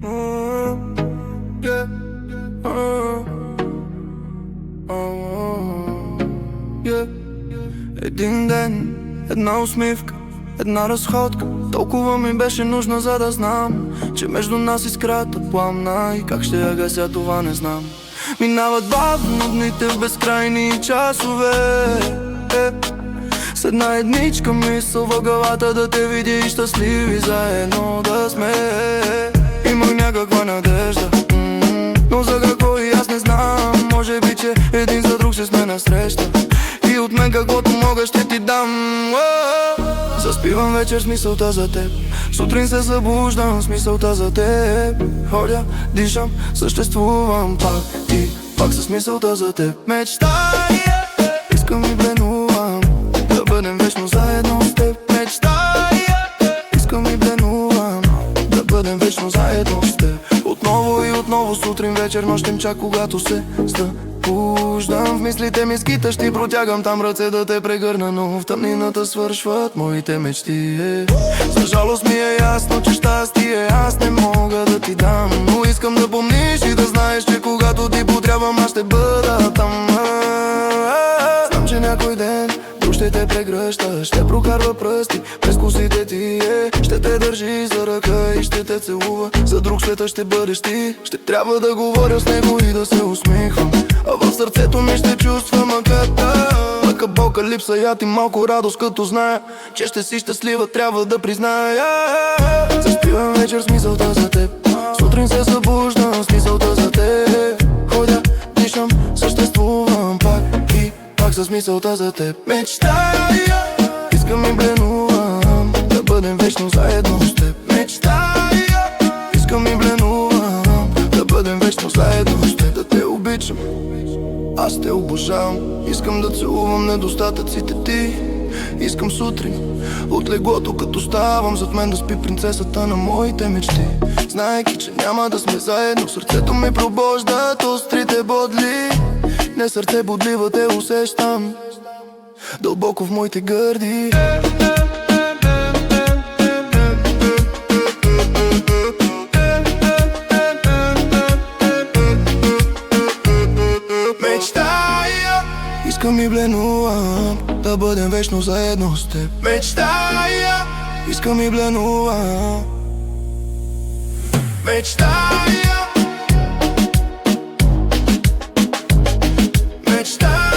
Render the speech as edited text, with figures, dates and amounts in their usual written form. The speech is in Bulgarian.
Yeah. Yeah. Един ден, една усмивка, една разходка толкова ми беше нужна, за да знам, че между нас искрата пламна. И как ще я гася, това не знам. Минават бавно дните в безкрайни часове, с една едничка мисъл във главата, да те видя и щастливи заедно да сме. Имах някаква надежда, но за какво и аз не знам. Може би, че един за друг ще сме насреща, и от мен каквото мога ще ти дам. Заспивам вечер с мисълта за теб, сутрин се събуждам с мисълта за теб. Ходя, дишам, съществувам пак и пак с мисълта за теб. Мечтая, искам и бленувам да бъдем вечно заедно с теб. Мечтая, искам и бленувам да бъдем вечно заедно с теб. Отново и отново, сутрин, вечер, нощем, чак когато се събуждам. В мислите ми скиташ, ти протягам там ръце да те прегърна, но в тъмнината свършват моите мечти. За жалост ми е ясно, че щастие аз не мога да ти дам, но искам да помниш и да знаеш, че когато ти потрябвам, аз ще бъда там. Знам, че някой ден друг ще те прегръща, ще прокарва пръсти през косите ти, ще те държи за ръка и ще те целува. За друг света ще бъдеш ти. Ще трябва да говоря с него и да се усмихвам, а в сърцето ми ще чувствам мъката. Лъка болка, липса, яд и малко радост, като зная, че ще си щастлива, трябва да призная. Заспивам вечер с мисълта за теб, сутрин се събуждам с мисълта за теб. Ходя, дишам, съществувам пак и пак с мисълта за теб. Мечтая, искам и бленувам да бъдем вечно заедно с теб. Мечтая, искам и бленувам да бъдем вечно заедно с теб. Да те обичам, аз те обожавам. Искам да целувам недостатъците ти. Искам сутрин от леглото, като ставам, зад мен да спи принцесата на моите мечти. Знаейки, че няма да сме заедно, сърцето ми пробождат острите бодли. Не сърце бодлива, те усещам дълбоко в моите гърди. Мечтая, искам и бленувам да бъдем вечно заедно с теб. Мечтая, искам и бленувам. Мечтая, мечтая.